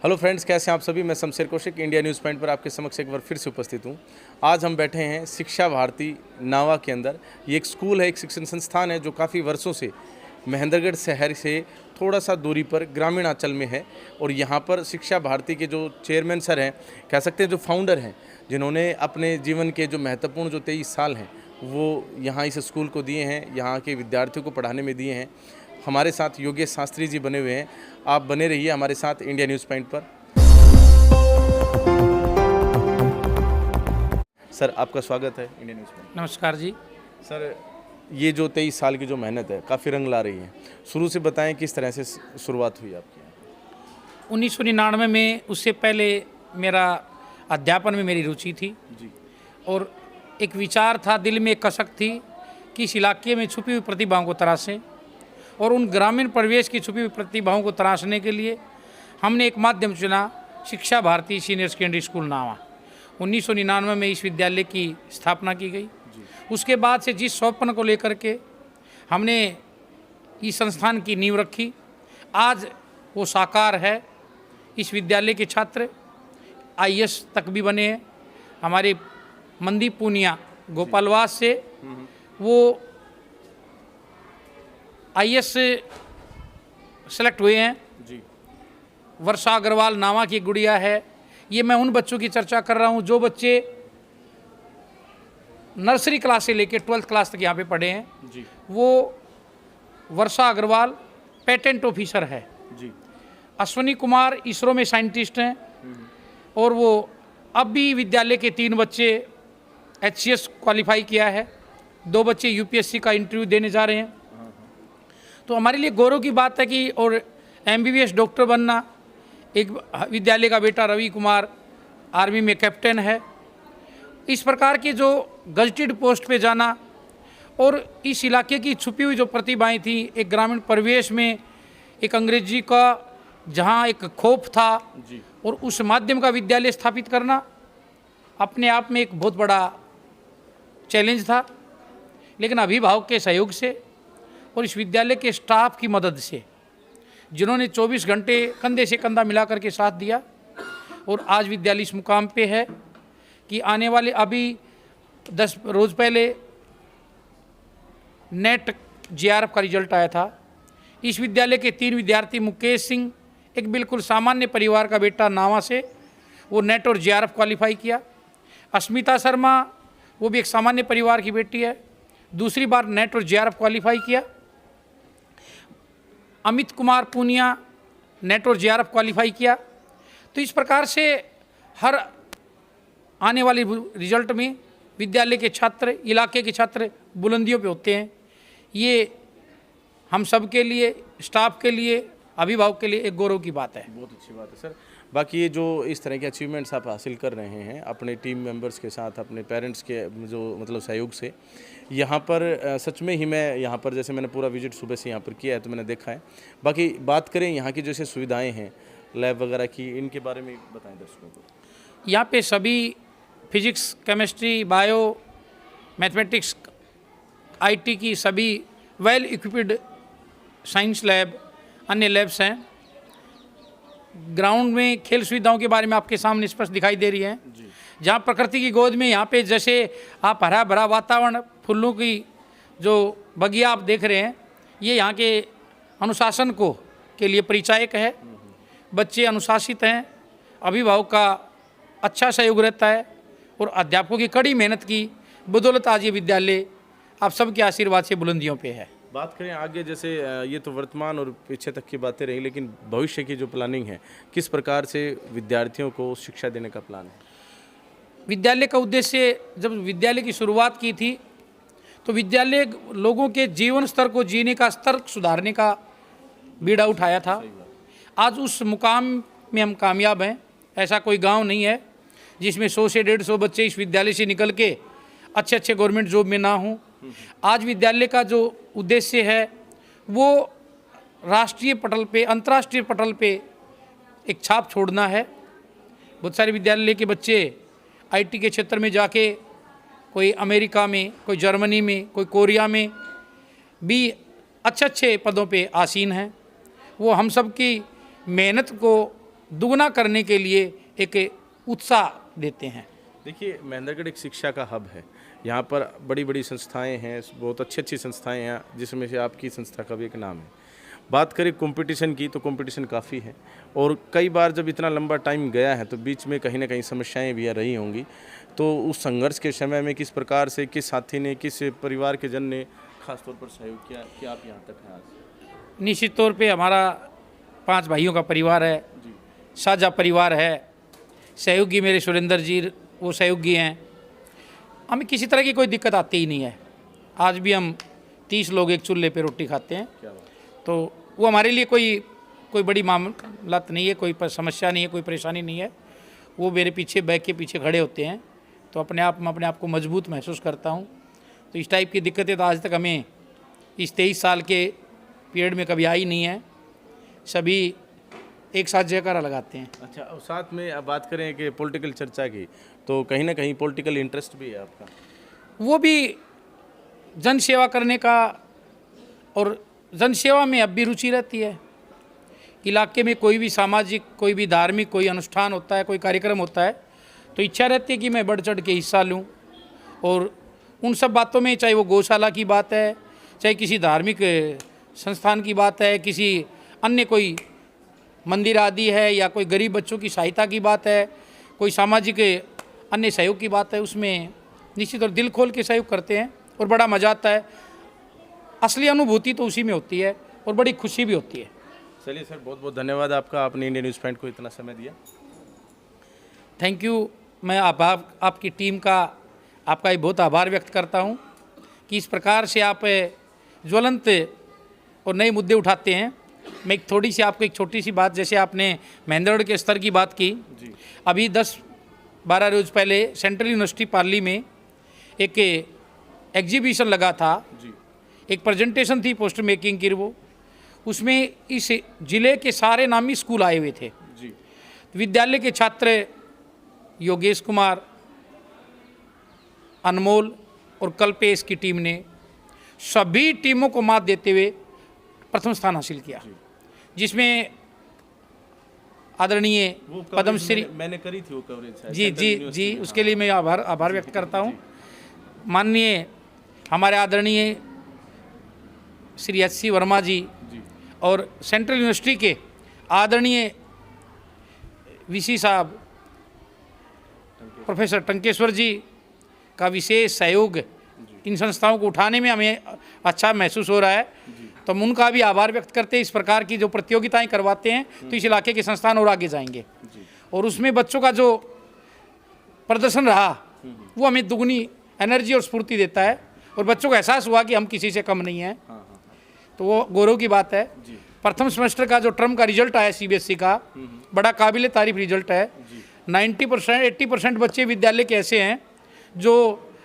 Hello friends, कैसे हैं आप सभी। मैं Shamsher Kaushik India news point पर आपके समक्ष एक बार फिर से उपस्थित हूं। आज हम बैठे हैं शिक्षा भारती नावा के अंदर। ये एक स्कूल है, एक शिक्षण संस्थान है जो काफ़ी वर्षों से महेंद्रगढ़ शहर से थोड़ा सा दूरी पर ग्रामीण अंचल में है। और यहाँ पर शिक्षा भारती के जो चेयरमैन सर हैं, कह सकते हैं जो फाउंडर हैं, जिन्होंने अपने जीवन के जो महत्वपूर्ण जो 23 साल हैं वो यहाँ इस स्कूल को दिए हैं, यहाँ के विद्यार्थियों को पढ़ाने में दिए हैं। हमारे साथ योगेश शास्त्री जी बने हुए हैं। आप बने रहिए हमारे साथ इंडिया न्यूज़ पॉइंट पर। सर, आपका स्वागत है इंडिया न्यूज़ पॉइंट। नमस्कार जी। सर, ये जो 23 साल की जो मेहनत है काफ़ी रंग ला रही है। शुरू से बताएं किस तरह से शुरुआत हुई आपकी। 1999 में, उससे पहले मेरा अध्यापन में मेरी रुचि थी जी। और एक विचार था, दिल में एक कसक थी कि इस इलाके में छुपी हुई प्रतिभाओं को तराशें, और उन ग्रामीण परिवेश की छुपी हुई प्रतिभाओं को तराशने के लिए हमने एक माध्यम चुना, शिक्षा भारती सीनियर सेकेंडरी स्कूल नावा। 1999 में इस विद्यालय की स्थापना की गई। उसके बाद से जिस स्वप्न को लेकर के हमने इस संस्थान की नींव रखी, आज वो साकार है। इस विद्यालय के छात्र IAS तक भी बने हैं। हमारे मनदीप पूनिया गोपालवास से वो IAS सेलेक्ट हुए हैं जी। वर्षा अग्रवाल नामा की गुड़िया है। ये मैं उन बच्चों की चर्चा कर रहा हूँ जो बच्चे नर्सरी क्लास से लेकर 12th क्लास तक यहाँ पे पढ़े हैं जी। वो वर्षा अग्रवाल पेटेंट ऑफिसर है जी। अश्वनी कुमार इसरो में साइंटिस्ट हैं, और वो अब भी विद्यालय के 3 बच्चे HCS क्वालिफाई किया है, 2 बच्चे UPSC का इंटरव्यू देने जा रहे हैं। तो हमारे लिए गौरव की बात है कि, और MBBS डॉक्टर बनना। एक विद्यालय का बेटा रवि कुमार आर्मी में कैप्टन है। इस प्रकार के जो गजटेड पोस्ट पे जाना, और इस इलाके की छुपी हुई जो प्रतिभाएं थी, एक ग्रामीण परिवेश में एक अंग्रेजी का जहां एक खौफ था जी। और उस माध्यम का विद्यालय स्थापित करना अपने आप में एक बहुत बड़ा चैलेंज था। लेकिन अभिभावक के सहयोग से और इस विद्यालय के स्टाफ की मदद से, जिन्होंने 24 घंटे कंधे से कंधा मिलाकर के साथ दिया, और आज विद्यालय इस मुकाम पे है कि आने वाले, अभी 10 रोज़ पहले नेट JRF का रिजल्ट आया था। इस विद्यालय के 3 विद्यार्थी, मुकेश सिंह एक बिल्कुल सामान्य परिवार का बेटा नावा से, वो नेट और JRF क्वालिफाई किया। अस्मिता शर्मा, वो भी एक सामान्य परिवार की बेटी है, दूसरी बार नेट और JRF क्वालिफाई किया। अमित कुमार पूनिया नेट और JRF क्वालिफाई किया। तो इस प्रकार से हर आने वाले रिजल्ट में विद्यालय के छात्र, इलाके के छात्र बुलंदियों पे होते हैं। ये हम सब के लिए, स्टाफ के लिए, अभिभावक के लिए एक गौरव की बात है। बहुत अच्छी बात है सर। बाकी ये जो इस तरह के अचीवमेंट्स आप हासिल कर रहे हैं अपने टीम मेंबर्स के साथ, अपने पेरेंट्स के जो मतलब सहयोग से, यहाँ पर सच में ही मैं यहाँ पर, जैसे मैंने पूरा विजिट सुबह से यहाँ पर किया है तो मैंने देखा है। बाकी बात करें यहाँ की जैसे सुविधाएं हैं, लैब वगैरह की, इनके बारे में बताएं दर्शकों को। यहाँ पे सभी physics, chemistry, bio, mathematics, IT की सभी वेल इक्विप्ड साइंस लैब, अन्य लैब्स हैं। ग्राउंड में खेल सुविधाओं के बारे में आपके सामने स्पष्ट दिखाई दे रही है। जहाँ प्रकृति की गोद में, यहाँ पे जैसे आप हरा भरा वातावरण, फूलों की जो बगिया आप देख रहे हैं, ये यहाँ के अनुशासन को के लिए परिचायक है। बच्चे अनुशासित हैं, अभिभावक का अच्छा सहयोग रहता है, और अध्यापकों की कड़ी मेहनत की बदौलत आज ये विद्यालय आप सबके आशीर्वाद से बुलंदियों पे है। बात करें आगे, जैसे ये तो वर्तमान और पीछे तक की बातें रही, लेकिन भविष्य की जो प्लानिंग है, किस प्रकार से विद्यार्थियों को शिक्षा देने का प्लान है? विद्यालय का उद्देश्य, जब विद्यालय की शुरुआत की थी तो विद्यालय लोगों के जीवन स्तर को, जीने का स्तर सुधारने का बीड़ा उठाया था। आज उस मुकाम में हम कामयाब हैं। ऐसा कोई गांव नहीं है जिसमें 100 से 150 बच्चे इस विद्यालय से निकल के अच्छे अच्छे गवर्नमेंट जॉब में ना हों। आज विद्यालय का जो उद्देश्य है वो राष्ट्रीय पटल पे, अंतर्राष्ट्रीय पटल पे एक छाप छोड़ना है। बहुत सारे विद्यालय के बच्चे IT के क्षेत्र में जाके, कोई अमेरिका में, कोई जर्मनी में, कोई कोरिया में भी अच्छे अच्छे पदों पे आसीन हैं। वो हम सब की मेहनत को दुगना करने के लिए एक उत्साह देते हैं। देखिए, महेंद्रगढ़ एक शिक्षा का हब है। यहाँ पर बड़ी बड़ी संस्थाएं हैं, बहुत अच्छी अच्छी संस्थाएं हैं, जिसमें से आपकी संस्था का भी एक नाम है। बात करें कंपटीशन की, तो कंपटीशन काफ़ी है और कई बार जब इतना लंबा टाइम गया है तो बीच में कहीं ना कहीं समस्याएं भी रही होंगी। तो उस संघर्ष के समय में किस प्रकार से, किस साथी ने, किस परिवार के जन ने खास तौर पर सहयोग किया कि आप यहाँ तक हैं आज? निश्चित तौर पे हमारा 5 भाइयों का परिवार है, साझा परिवार है। सहयोगी मेरे सुरेंद्र जी, वो सहयोगी हैं। हमें किसी तरह की कोई दिक्कत आती ही नहीं है। आज भी हम 30 लोग एक चूल्हे पे रोटी खाते हैं। तो वो हमारे लिए कोई बड़ी मामलात नहीं है, कोई समस्या नहीं है, कोई परेशानी नहीं है। वो मेरे पीछे बैग के पीछे खड़े होते हैं, तो अपने आप को मजबूत महसूस करता हूँ। तो इस टाइप की दिक्कतें तो आज तक हमें इस 23 साल के पीरियड में कभी आई नहीं है। सभी एक साथ जयकारा लगाते हैं। अच्छा, और साथ में अब बात करें कि पॉलिटिकल चर्चा की, तो कहीं ना कहीं पॉलिटिकल इंटरेस्ट भी है आपका? वो भी जन सेवा करने का, और जन सेवा में अब भी रुचि रहती है। इलाके में कोई भी सामाजिक, कोई भी धार्मिक कोई अनुष्ठान होता है, कोई कार्यक्रम होता है, तो इच्छा रहती है कि मैं बढ़ चढ़ के हिस्सा लूँ। और उन सब बातों में, चाहे वो गौशाला की बात है, चाहे किसी धार्मिक संस्थान की बात है, किसी अन्य कोई मंदिर आदि है, या कोई गरीब बच्चों की सहायता की बात है, कोई सामाजिक अन्य सहयोग की बात है, उसमें निश्चित और दिल खोल के सहयोग करते हैं और बड़ा मजा आता है। असली अनुभूति तो उसी में होती है और बड़ी खुशी भी होती है। चलिए सर, बहुत बहुत धन्यवाद आपका, आपने इंडियन न्यूज़ पॉइंट को इतना समय दिया। Thank you. मैं आपकी टीम का, आपका ही बहुत आभार व्यक्त करता हूँ कि इस प्रकार से आप ज्वलंत और नए मुद्दे उठाते हैं। मैं एक थोड़ी सी आपको एक छोटी सी बात, जैसे आपने महेंद्रगढ़ के स्तर की बात की जी। अभी 10-12 रोज पहले सेंट्रल यूनिवर्सिटी पार्ली में एक एग्जीबिशन लगा था जी। एक प्रेजेंटेशन थी पोस्टर मेकिंग की। वो उसमें इस जिले के सारे नामी स्कूल आए हुए थे जी। विद्यालय के छात्र योगेश कुमार, अनमोल और कल्पेश की टीम ने सभी टीमों को मात देते हुए प्रथम स्थान हासिल किया, जिसमें आदरणीय पद्मश्री मैंने करी थी वो कवरेज जी जी जी, उसके लिए मैं आभार व्यक्त करता हूँ। माननीय हमारे आदरणीय श्री HC वर्मा जी और सेंट्रल यूनिवर्सिटी के आदरणीय VC साहब प्रोफेसर टंकेश्वर जी का विशेष सहयोग इन संस्थाओं को उठाने में हमें अच्छा महसूस हो रहा है। तो हम उनका भी आभार व्यक्त करते हैं। इस प्रकार की जो प्रतियोगिताएं करवाते हैं तो इस इलाके के संस्थान और आगे जाएंगे, और उसमें बच्चों का जो प्रदर्शन रहा वो हमें दुगनी एनर्जी और स्फूर्ति देता है, और बच्चों को एहसास हुआ कि हम किसी से कम नहीं हैं। तो वो गौरव की बात है। प्रथम सेमेस्टर का जो टर्म का रिजल्ट आया CBSE का, बड़ा काबिल तारीफ रिजल्ट है। 90% 80% बच्चे विद्यालय के ऐसे हैं जो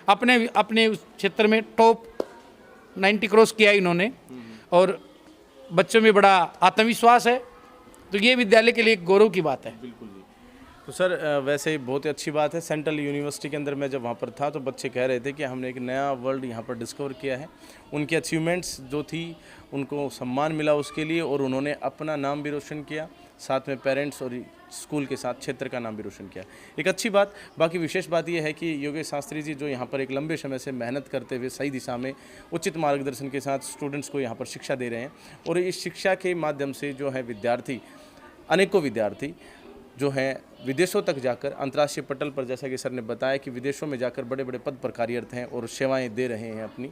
अपने क्षेत्र में टॉप 90 क्रॉस किया इन्होंने, और बच्चों में बड़ा आत्मविश्वास है। तो ये विद्यालय के लिए एक गौरव की बात है। बिल्कुल जी। तो सर, वैसे बहुत ही अच्छी बात है। सेंट्रल यूनिवर्सिटी के अंदर मैं जब वहाँ पर था तो बच्चे कह रहे थे कि हमने एक नया वर्ल्ड यहाँ पर डिस्कवर किया है। उनकी अचीवमेंट्स जो थी, उनको सम्मान मिला उसके लिए, और उन्होंने अपना नाम भी रोशन किया, साथ में पेरेंट्स और स्कूल के साथ क्षेत्र का नाम भी रोशन किया। एक अच्छी बात। बाकी विशेष बात यह है कि योगेश शास्त्री जी जो यहाँ पर एक लंबे समय से मेहनत करते हुए सही दिशा में उचित मार्गदर्शन के साथ स्टूडेंट्स को यहाँ पर शिक्षा दे रहे हैं, और इस शिक्षा के माध्यम से जो है विद्यार्थी, अनेकों विद्यार्थी जो हैं विदेशों तक जाकर, अंतर्राष्ट्रीय पटल पर, जैसा कि सर ने बताया कि विदेशों में जाकर बड़े बड़े पद पर कार्यरत हैं और सेवाएं दे रहे हैं अपनी।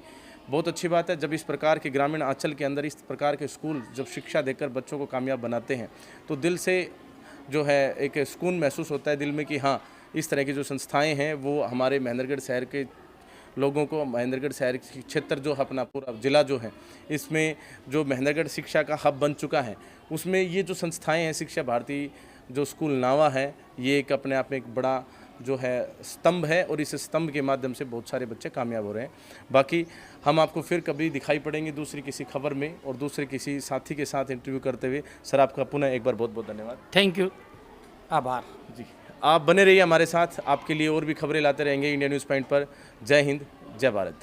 बहुत अच्छी बात है। जब इस प्रकार के ग्रामीण अंचल के अंदर इस प्रकार के स्कूल जब शिक्षा देकर बच्चों को कामयाब बनाते हैं तो दिल से जो है एक सुकून महसूस होता है दिल में कि हाँ, इस तरह की जो संस्थाएं हैं वो हमारे महेंद्रगढ़ शहर के लोगों को, महेंद्रगढ़ शहर क्षेत्र जो अपना पूरा जिला जो है, इसमें जो महेंद्रगढ़ शिक्षा का हब बन चुका है, उसमें ये जो संस्थाएं हैं, शिक्षा भारती जो स्कूल नावा है, ये एक अपने आप में एक बड़ा जो है स्तंभ है, और इस स्तंभ के माध्यम से बहुत सारे बच्चे कामयाब हो रहे हैं। बाकी हम आपको फिर कभी दिखाई पड़ेंगे दूसरी किसी खबर में और दूसरे किसी साथी के साथ इंटरव्यू करते हुए। सर, आपका पुनः एक बार बहुत बहुत धन्यवाद। थैंक यू, आभार जी। आप बने रहिए हमारे साथ, आपके लिए और भी खबरें लाते रहेंगे इंडिया न्यूज़ पॉइंट पर। जय हिंद, जय भारत।